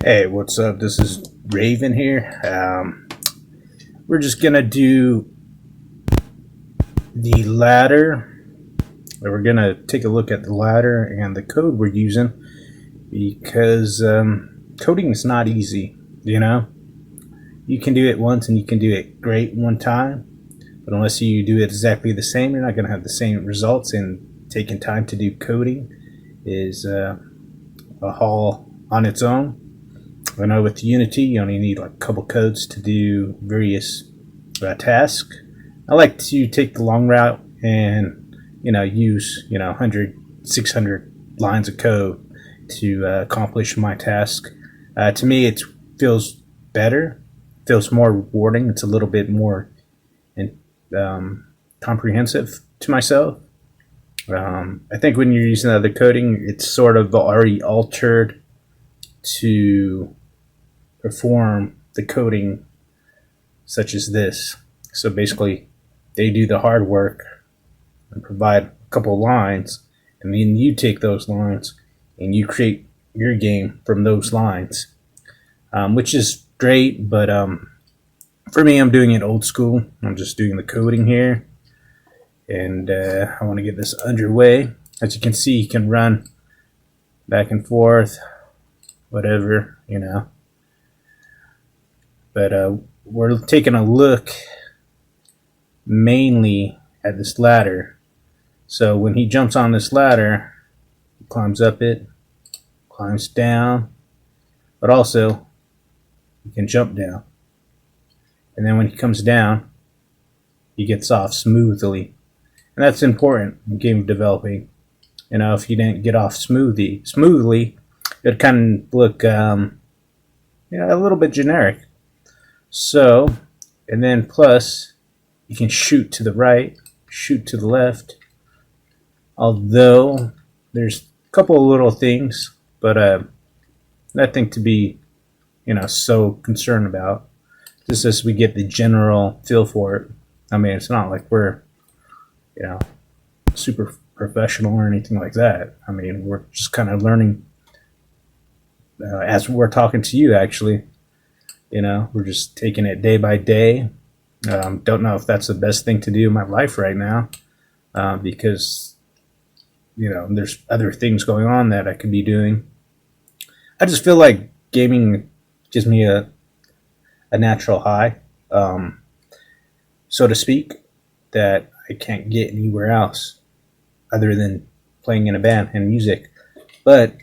Hey, what's up? This is Raven here. We're just gonna do the ladder. We're gonna take a look at the ladder and the code we're using because coding is not easy. You can do it once and you can do it great one time, but unless you do it exactly the same, you're not gonna have the same results. And taking time to do coding is a haul on its own. I know with Unity, you only need like a couple codes to do various tasks. I like to take the long route and use 100, 600 lines of code to accomplish my task. To me, it feels better, feels more rewarding. It's a little bit more comprehensive to myself. I think when you're using other coding, it's sort of already altered to perform the coding such as this. So basically, they do the hard work and provide a couple lines, and then you take those lines and you create your game from those lines, which is great. But for me, I'm doing it old school. I'm just doing the coding here, and I want to get this underway. As you can see, you can run back and forth, whatever. But we're taking a look mainly at this ladder. So when he jumps on this ladder, he climbs up it, climbs down, but also he can jump down. And then when he comes down, he gets off smoothly. And that's important in game developing. If you didn't get off smoothly, it'd kind of look a little bit generic. So, and then plus, you can shoot to the right, shoot to the left. Although, there's a couple of little things, but nothing to be, so concerned about. Just as we get the general feel for it. I mean, it's not like we're, super professional or anything like that. I mean, we're just kind of learning as we're talking to you, actually. We're just taking it day by day. Don't know if that's the best thing to do in my life right now, because there's other things going on that I could be doing. I just feel like gaming gives me a natural high, so to speak, that I can't get anywhere else other than playing in a band and music. But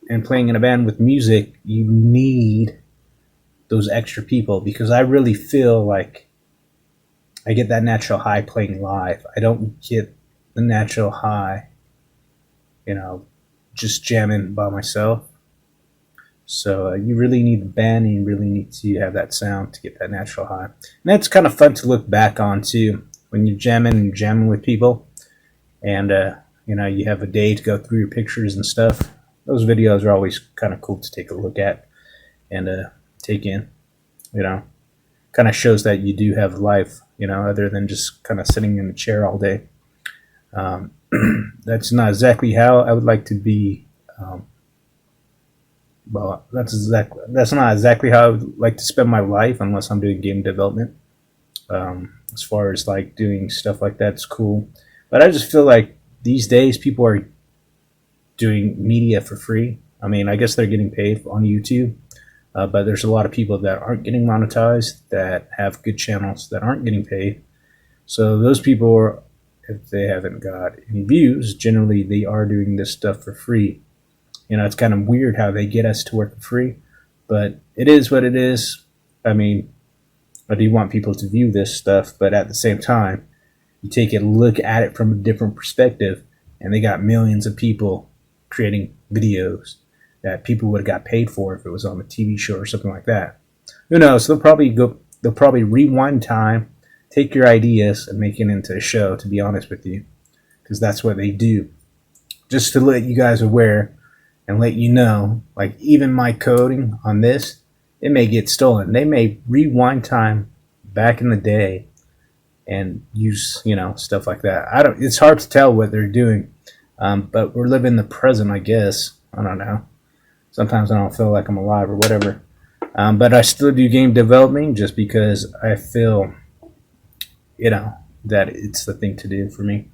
in playing in a band with music, you need those extra people, because I really feel like I get that natural high playing live. I don't get the natural high, just jamming by myself. So you really need the band, and you really need to have that sound to get that natural high. And that's kind of fun to look back on too, when you're jamming with people, and you have a day to go through your pictures and stuff. Those videos are always kind of cool to take a look at and take in. Kind of shows that you do have life, other than just kind of sitting in a chair all day. That's not exactly how I would like to be. That's not exactly how I would like to spend my life unless I'm doing game development. As far as like doing stuff like that, it's cool. But I just feel like these days people are doing media for free. I mean, I guess they're getting paid on YouTube. But there's a lot of people that aren't getting monetized, that have good channels that aren't getting paid. So those people, if they haven't got any views, generally they are doing this stuff for free. It's kind of weird how they get us to work for free, but it is what it is. I mean, I do want people to view this stuff, but at the same time, you take a look at it from a different perspective, and they got millions of people creating videos that people would have got paid for if it was on a TV show or something like that. Who knows? They'll probably rewind time, take your ideas, and make it into a show, to be honest with you, because that's what they do. Just to let you guys aware and let you know, like, even my coding on this, it may get stolen. They may rewind time back in the day and use, stuff like that. It's hard to tell what they're doing, but we're living the present, I guess. I don't know. Sometimes I don't feel like I'm alive or whatever. But I still do game developing just because I feel, that it's the thing to do for me.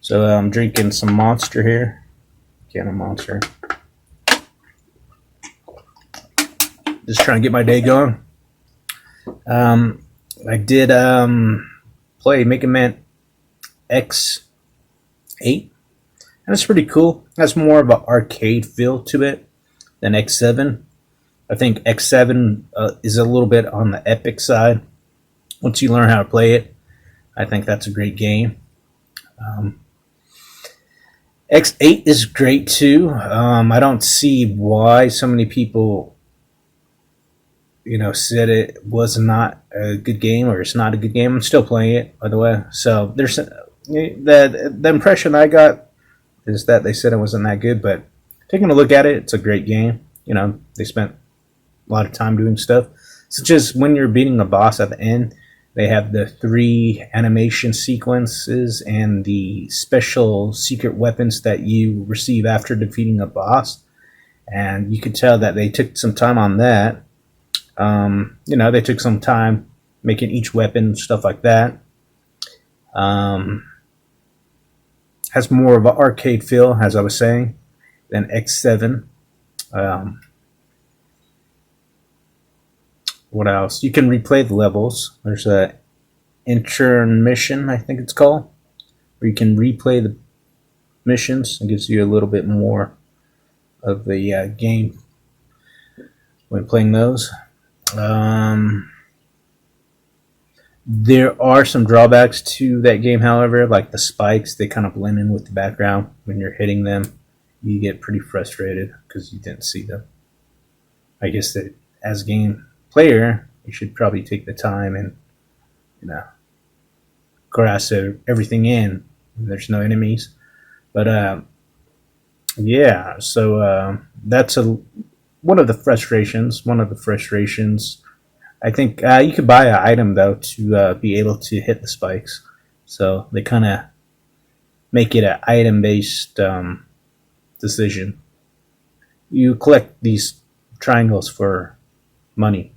So I'm drinking some Monster here. Can of Monster. Just trying to get my day going. I did play Mega Man X8, and it's pretty cool. It has more of an arcade feel to it than X7. I think X7 is a little bit on the epic side. Once you learn how to play it, I think that's a great game. X8 is great too. I don't see why so many people, said it was not a good game or it's not a good game. I'm still playing it, by the way. So there's the impression I got is that they said it wasn't that good, but taking a look at it, it's a great game. They spent a lot of time doing stuff, such as when you're beating a boss at the end. They have the 3 animation sequences and the special secret weapons that you receive after defeating a boss. And you could tell that they took some time on that. They took some time making each weapon, stuff like that. Has more of an arcade feel, as I was saying, than X7. What else? You can replay the levels. There's a intermission, I think it's called, where you can replay the missions. It gives you a little bit more of the game when playing those. There are some drawbacks to that game, however, like the spikes. They kind of blend in with the background. When you're hitting them, you get pretty frustrated because you didn't see them. I guess that as a game player, you should probably take the time and grasp everything in. There's no enemies, but yeah. So that's one of the frustrations. I think you could buy an item though to be able to hit the spikes. So they kind of make it an item-based decision. You collect these triangles for money,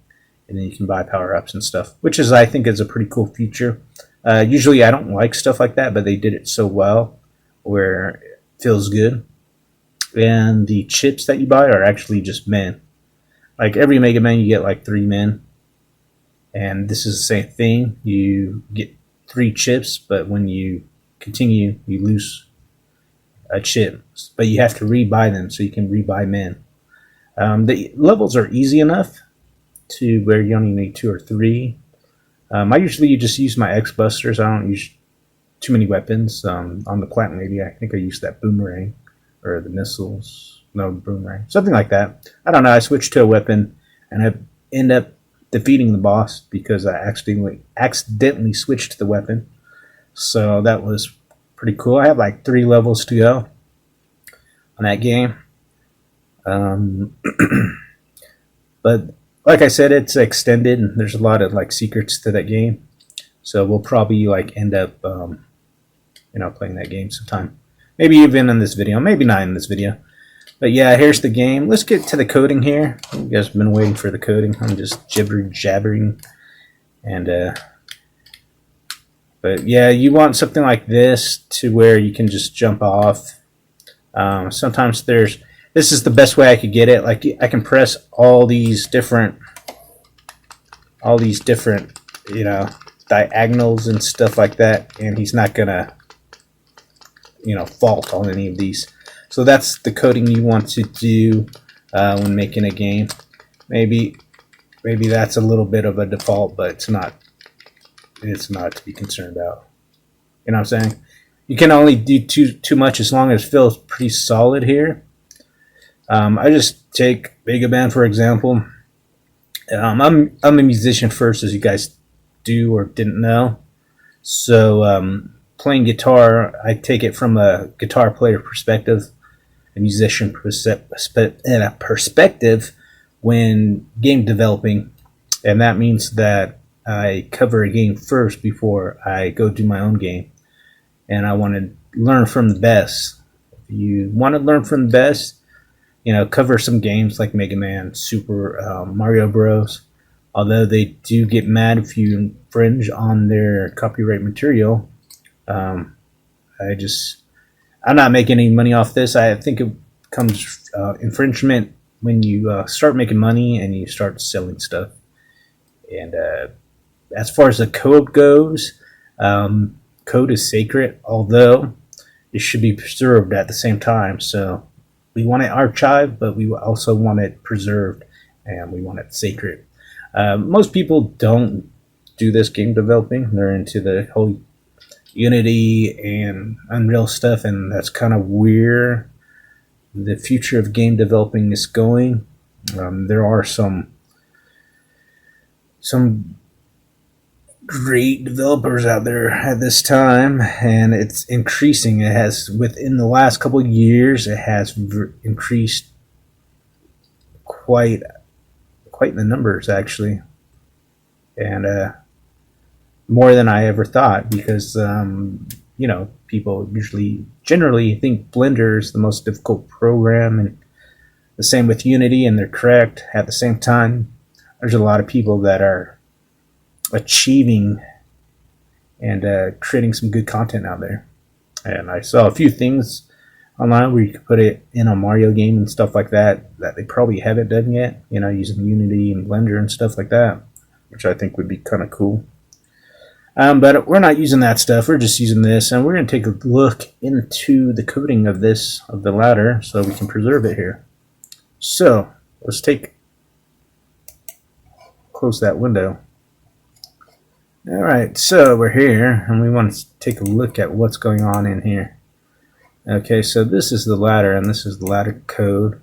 and then you can buy power-ups and stuff, which I think is a pretty cool feature. Usually I don't like stuff like that, but they did it so well where it feels good. And the chips that you buy are actually just men. Like every Mega Man, you get like 3 men. And this is the same thing. You get 3 chips, but when you continue, you lose a chip. But you have to rebuy them, so you can rebuy men. The levels are easy enough to where you only need 2 or 3. I usually just use my X-Busters. I don't use too many weapons. On the Platinum Lady, I think I used that boomerang, or the missiles. No, boomerang. Something like that. I don't know. I switched to a weapon, and I end up defeating the boss because I accidentally switched to the weapon. So that was pretty cool. I have like 3 levels to go on that game. But like I said, it's extended and there's a lot of like secrets to that game. So we'll probably like end up playing that game sometime. Maybe even in this video, maybe not in this video. But yeah, here's the game. Let's get to the coding here. You guys have been waiting for the coding. I'm just jabbering. And but yeah, you want something like this to where you can just jump off. Sometimes this is the best way I could get it. Like I can press all these different diagonals and stuff like that, and he's not gonna fault on any of these. So that's the coding you want to do when making a game. Maybe that's a little bit of a default, but it's not to be concerned about. You know what I'm saying? You can only do too much as long as it feels pretty solid here. I just take Mega Man for example. I'm a musician first, as you guys do or didn't know. So playing guitar, I take it from a guitar player perspective, a musician perspective when game developing, and that means that I cover a game first before I go do my own game, and I want to learn from the best. If you want to learn from the best, cover some games like Mega Man, Super Mario Bros. Although they do get mad if you infringe on their copyright material. Um, I'm not making any money off this. I think it comes infringement when you start making money and you start selling stuff. And as far as the code goes, code is sacred, although it should be preserved at the same time. So we want it archived, but we also want it preserved, and we want it sacred. Most people don't do this game developing. They're into the whole Unity and Unreal stuff, and that's kind of where the future of game developing is going. There are some great developers out there at this time, and it's increasing. It has, within the last couple of years, it has increased quite in the numbers, actually, and more than I ever thought, because people generally think Blender is the most difficult program, and the same with Unity, and they're correct. At the same time, there's a lot of people that are achieving and creating some good content out there. And I saw a few things online where you could put it in a Mario game and stuff like that they probably haven't done yet, using Unity and Blender and stuff like that, which I think would be kind of cool. But we're not using that stuff. We're just using this, and we're going to take a look into the coding of the ladder, so we can preserve it here. So let's close that window. All right, so we're here, and we want to take a look at what's going on in here. Okay, so this is the ladder, and this is the ladder code.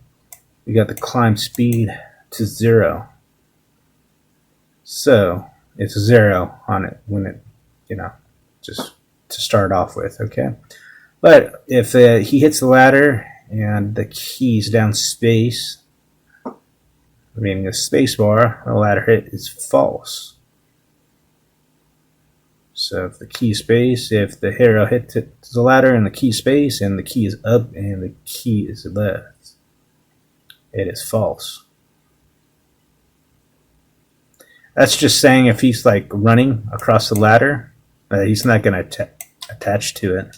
We got the climb speed to 0. So it's 0 on it when it, just to start off with, okay? But if he hits the ladder and the key's down space, meaning the space bar, the ladder hit is false. So if the key space, if the arrow hits the ladder and the key space, and the key is up and the key is left, it is false. That's just saying if he's like running across the ladder, he's not going to attach to it.